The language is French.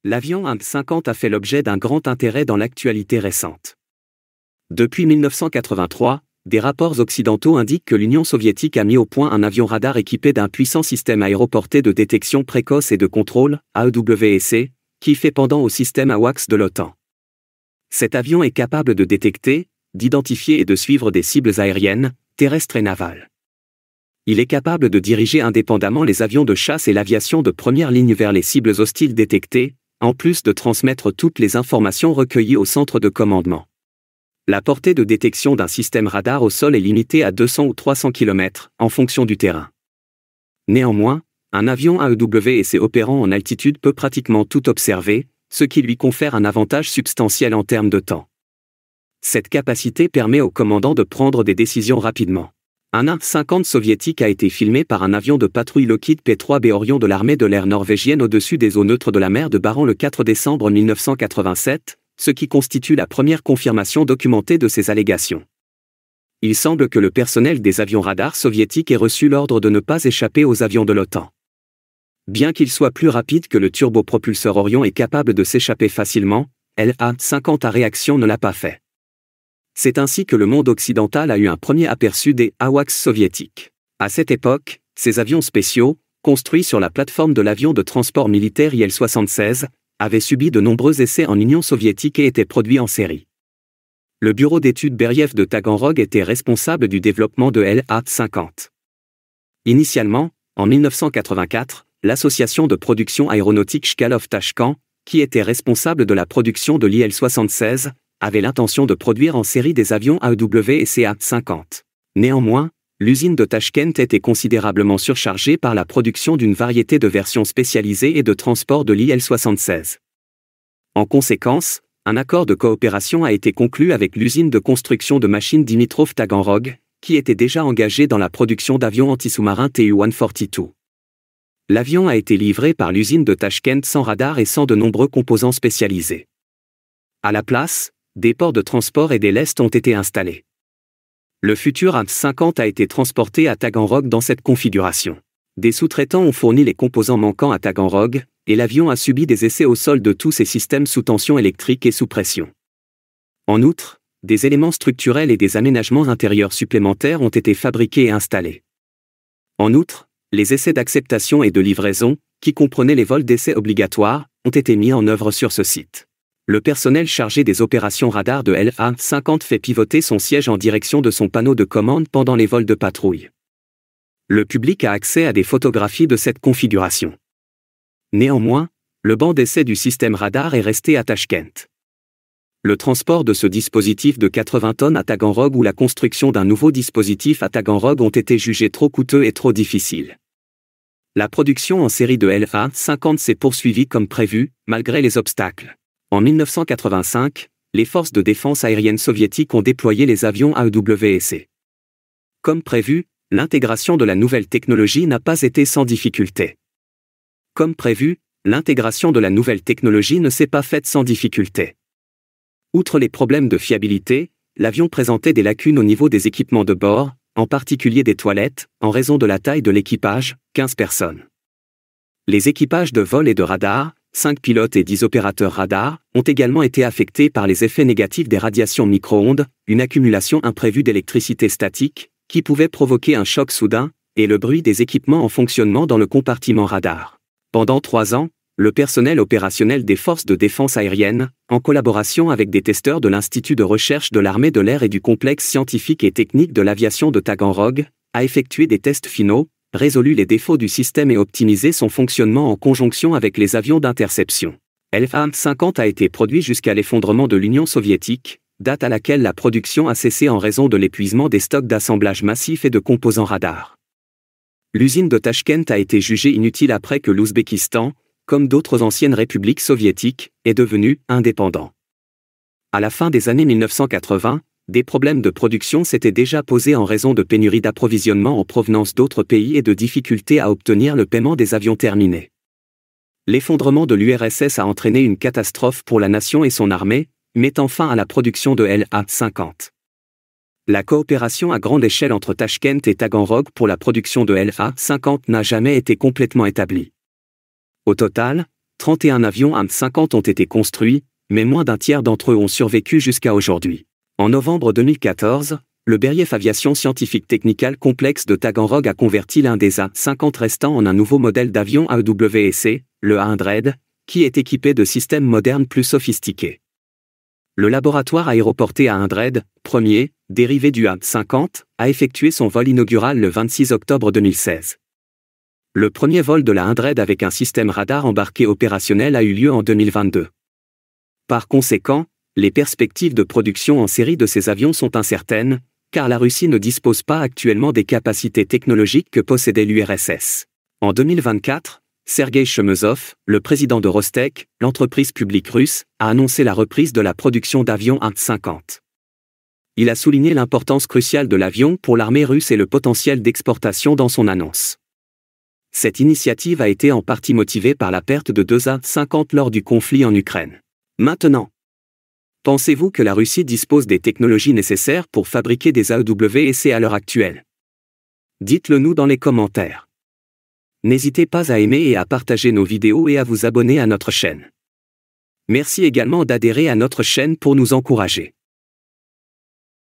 L'avion An-50 a fait l'objet d'un grand intérêt dans l'actualité récente. Depuis 1983, des rapports occidentaux indiquent que l'Union soviétique a mis au point un avion radar équipé d'un puissant système aéroporté de détection précoce et de contrôle, AEWC, qui fait pendant au système AWACS de l'OTAN. Cet avion est capable de détecter, d'identifier et de suivre des cibles aériennes, terrestres et navales. Il est capable de diriger indépendamment les avions de chasse et l'aviation de première ligne vers les cibles hostiles détectées, en plus de transmettre toutes les informations recueillies au centre de commandement. La portée de détection d'un système radar au sol est limitée à 200 ou 300 km, en fonction du terrain. Néanmoins, un avion AEWC opérant en altitude peut pratiquement tout observer, ce qui lui confère un avantage substantiel en termes de temps. Cette capacité permet au commandant de prendre des décisions rapidement. Un An-50 soviétique a été filmé par un avion de patrouille Lockheed P-3B Orion de l'armée de l'air norvégienne au-dessus des eaux neutres de la mer de Barents le 4 décembre 1987, ce qui constitue la première confirmation documentée de ces allégations. Il semble que le personnel des avions radars soviétiques ait reçu l'ordre de ne pas échapper aux avions de l'OTAN. Bien qu'il soit plus rapide que le turbopropulseur Orion et capable de s'échapper facilement, l'An-50 à réaction ne l'a pas fait. C'est ainsi que le monde occidental a eu un premier aperçu des AWACS soviétiques. À cette époque, ces avions spéciaux, construits sur la plateforme de l'avion de transport militaire Il-76, avaient subi de nombreux essais en Union soviétique et étaient produits en série. Le bureau d'études Beriev de Taganrog était responsable du développement de l'An-50. Initialement, en 1984, l'association de production aéronautique Chkalov Tashkent, qui était responsable de la production de l'IL-76, avait l'intention de produire en série des avions AEWC An-50. Néanmoins, l'usine de Tashkent était considérablement surchargée par la production d'une variété de versions spécialisées et de transport de l'IL-76. En conséquence, un accord de coopération a été conclu avec l'usine de construction de machines Dimitrov Taganrog, qui était déjà engagée dans la production d'avions anti-sous-marins Tu-142. L'avion a été livré par l'usine de Tashkent sans radar et sans de nombreux composants spécialisés. À la place, des ports de transport et des lestes ont été installés. Le futur An-50 a été transporté à Taganrog dans cette configuration. Des sous-traitants ont fourni les composants manquants à Taganrog, et l'avion a subi des essais au sol de tous ses systèmes sous tension électrique et sous pression. En outre, des éléments structurels et des aménagements intérieurs supplémentaires ont été fabriqués et installés. En outre, les essais d'acceptation et de livraison, qui comprenaient les vols d'essai obligatoires, ont été mis en œuvre sur ce site. Le personnel chargé des opérations radar de l'An-50 fait pivoter son siège en direction de son panneau de commande pendant les vols de patrouille. Le public a accès à des photographies de cette configuration. Néanmoins, le banc d'essai du système radar est resté à Tashkent. Le transport de ce dispositif de 80 tonnes à Taganrog ou la construction d'un nouveau dispositif à Taganrog ont été jugés trop coûteux et trop difficiles. La production en série de l'An-50 s'est poursuivie comme prévu, malgré les obstacles. En 1985, les forces de défense aérienne soviétiques ont déployé les avions AEWC. Comme prévu, l'intégration de la nouvelle technologie n'a pas été sans difficulté. Comme prévu, l'intégration de la nouvelle technologie ne s'est pas faite sans difficulté. Outre les problèmes de fiabilité, l'avion présentait des lacunes au niveau des équipements de bord, en particulier des toilettes, en raison de la taille de l'équipage, 15 personnes. Les équipages de vol et de radar, 5 pilotes et 10 opérateurs radar, ont également été affectés par les effets négatifs des radiations micro-ondes, une accumulation imprévue d'électricité statique, qui pouvait provoquer un choc soudain, et le bruit des équipements en fonctionnement dans le compartiment radar. Pendant 3 ans, le personnel opérationnel des forces de défense aérienne, en collaboration avec des testeurs de l'Institut de recherche de l'armée de l'air et du complexe scientifique et technique de l'aviation de Taganrog, a effectué des tests finaux, résolu les défauts du système et optimisé son fonctionnement en conjonction avec les avions d'interception. L'An-50 a été produit jusqu'à l'effondrement de l'Union soviétique, date à laquelle la production a cessé en raison de l'épuisement des stocks d'assemblage massif et de composants radar. L'usine de Tashkent a été jugée inutile après que l'Ouzbékistan, comme d'autres anciennes républiques soviétiques, est devenu indépendant. À la fin des années 1980, des problèmes de production s'étaient déjà posés en raison de pénuries d'approvisionnement en provenance d'autres pays et de difficultés à obtenir le paiement des avions terminés. L'effondrement de l'URSS a entraîné une catastrophe pour la nation et son armée, mettant fin à la production de l'An-50. La coopération à grande échelle entre Tashkent et Taganrog pour la production de l'An-50 n'a jamais été complètement établie. Au total, 31 avions AN-50 ont été construits, mais moins d'un tiers d'entre eux ont survécu jusqu'à aujourd'hui. En novembre 2014, le Beriev Aviation Scientific Technical Complex de Taganrog a converti l'un des A-50 restants en un nouveau modèle d'avion AEWC, le A100, qui est équipé de systèmes modernes plus sophistiqués. Le laboratoire aéroporté A100, premier, dérivé du A-50, a effectué son vol inaugural le 26 octobre 2016. Le premier vol de la A100 avec un système radar embarqué opérationnel a eu lieu en 2022. Par conséquent, les perspectives de production en série de ces avions sont incertaines, car la Russie ne dispose pas actuellement des capacités technologiques que possédait l'URSS. En 2024, Sergei Chemezov, le président de Rostec, l'entreprise publique russe, a annoncé la reprise de la production d'avions AN-50. Il a souligné l'importance cruciale de l'avion pour l'armée russe et le potentiel d'exportation dans son annonce. Cette initiative a été en partie motivée par la perte de 2 A-50 lors du conflit en Ukraine. Maintenant, pensez-vous que la Russie dispose des technologies nécessaires pour fabriquer des AEWC à l'heure actuelle? Dites-le nous dans les commentaires. N'hésitez pas à aimer et à partager nos vidéos et à vous abonner à notre chaîne. Merci également d'adhérer à notre chaîne pour nous encourager.